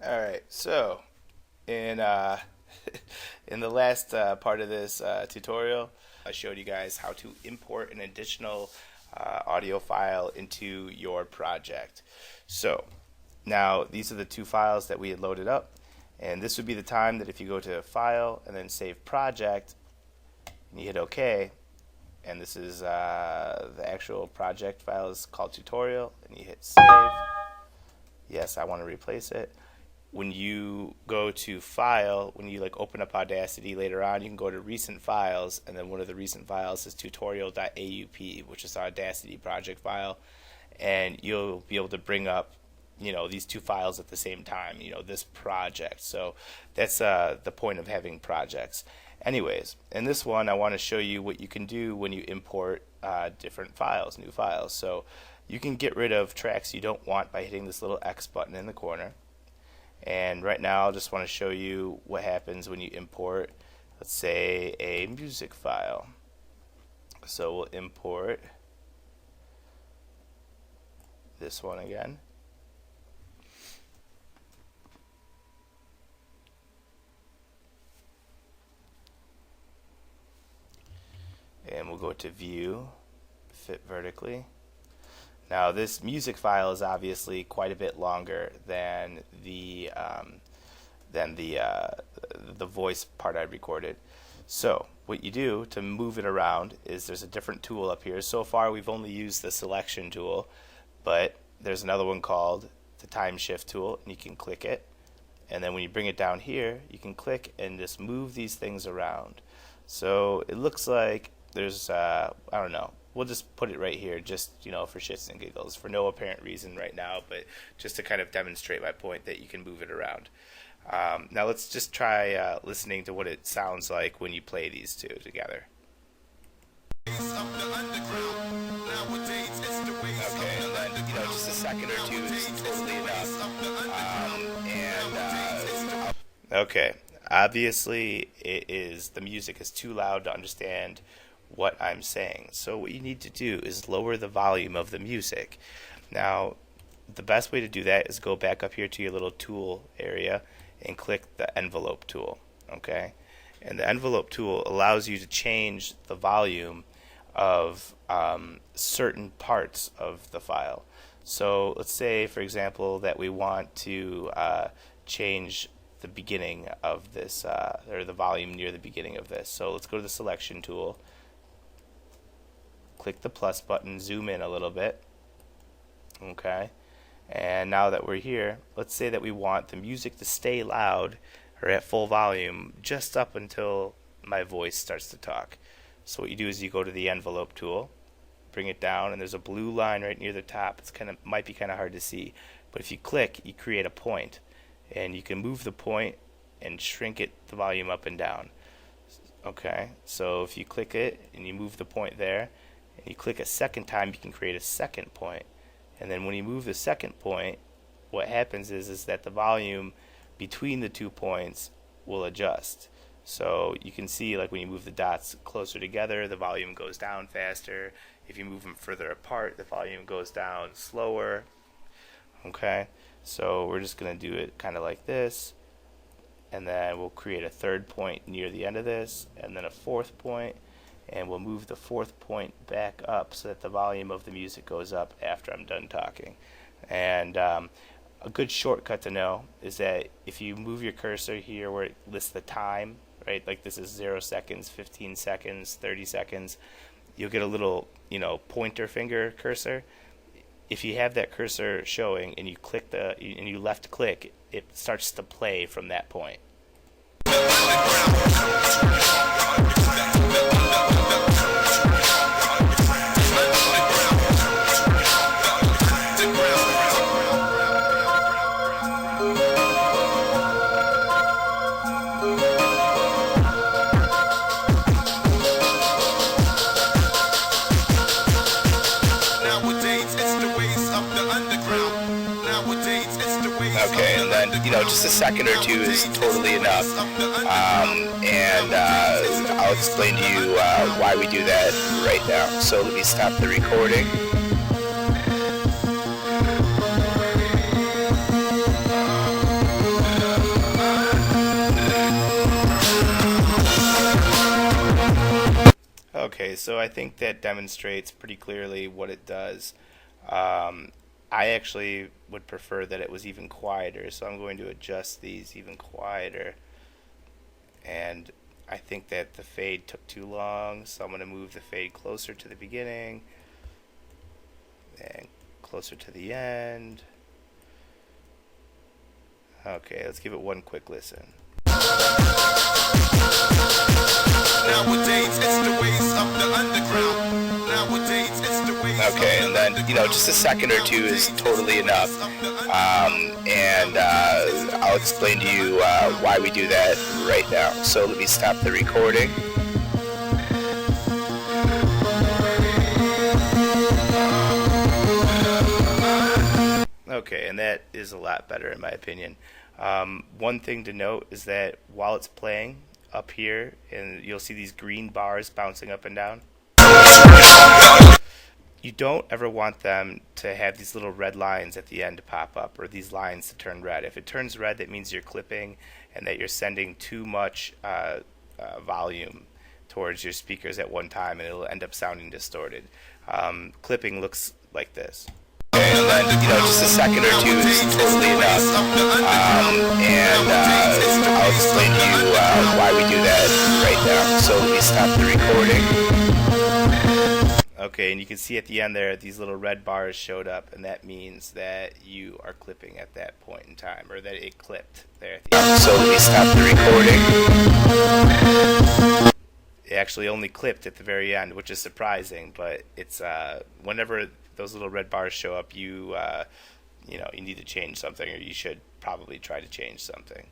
All right, so in in the last part of this tutorial, I showed you guys how to import an additional audio file into your project. So now these are the two files that we had loaded up, and this would be the time that if you go to File and then Save Project, and you hit OK, and this is the actual project file is called Tutorial, and you hit Save. Yes, I want to replace it. When you go to File, when you open up Audacity later on, you can go to Recent Files, and then one of the recent files is tutorial.aup, which is the Audacity project file, and you'll be able to bring up these two files at the same time, this project. So that's the point of having projects. Anyways, in this one I want to show you what you can do when you import different files, new files. So you can get rid of tracks you don't want by hitting this little X button in the corner. And right now I just want to show you what happens when you import, let's say, a music file. So we'll import this one again. And we'll go to View, Fit Vertically. Now this music file is obviously quite a bit longer than the voice part I recorded. So what you do to move it around is there's a different tool up here. So far we've only used the selection tool, but there's another one called the time shift tool, and you can click it. And then when you bring it down here, you can click and just move these things around. So it looks like there's I don't know. We'll just put it right here, just for shits and giggles, for no apparent reason right now, but just to kind of demonstrate my point that you can move it around. Now let's just try listening to what it sounds like when you play these two together. Okay, and then just a second or two is totally enough. Okay, obviously the music is too loud to understand what I'm saying. So what you need to do is lower the volume of the music. Now, the best way to do that is go back up here to your little tool area and click the envelope tool. Okay? And the envelope tool allows you to change the volume of certain parts of the file. So let's say, for example, that we want to change the beginning of this, or the volume near the beginning of this. So let's go to the selection tool. Click the plus button, zoom in a little bit. Okay, and now that we're here, let's say that we want the music to stay loud or at full volume just up until my voice starts to talk. So what you do is you go to the envelope tool, bring it down, and there's a blue line right near the top. It's might be kind of hard to see, but if you click, you create a point, and you can move the point and shrink the volume up and down. Okay, so if you click it and you move the point there, and you click a second time, you can create a second point. And then when you move the second point, what happens is that the volume between the 2 points will adjust. So you can see, when you move the dots closer together, the volume goes down faster. If you move them further apart, the volume goes down slower. Okay, so we're just going to do it kind of like this. And then we'll create a third point near the end of this, and then a fourth point. And we'll move the fourth point back up so that the volume of the music goes up after I'm done talking. And a good shortcut to know is that if you move your cursor here where it lists the time, right, like this is 0 seconds, 15 seconds, 30 seconds, you'll get a little, pointer finger cursor. If you have that cursor showing and you click and you left click, it starts to play from that point. Okay, and then just a second or two is totally enough, and I'll explain to you why we do that right now. So let me stop the recording. Okay, so I think that demonstrates pretty clearly what it does. Um, I actually would prefer that it was even quieter, so I'm going to adjust these even quieter. And I think that the fade took too long, so I'm going to move the fade closer to the beginning and closer to the end. Okay, let's give it one quick listen. Nowadays it's the ways of the underground. Nowadays it's the ways Okay, and then, just a second or two is totally enough. And I'll explain to you why we do that right now. So let me stop the recording. Okay, and that is a lot better in my opinion. One thing to note is that while it's playing up here, and you'll see these green bars bouncing up and down, you don't ever want them to have these little red lines at the end to pop up, or these lines to turn red. If it turns red, that means you're clipping and that you're sending too much volume towards your speakers at one time, and it'll end up sounding distorted. Clipping looks like this. And then, just a second or two is totally enough. And I'll explain to you why we do that right now. So let me stop the recording. Okay, and you can see at the end there, these little red bars showed up, and that means that you are clipping at that point in time, or that it clipped there at the end. So let me stop the recording. It actually only clipped at the very end, which is surprising, but it's whenever those little red bars show up, you need to change something, or you should probably try to change something.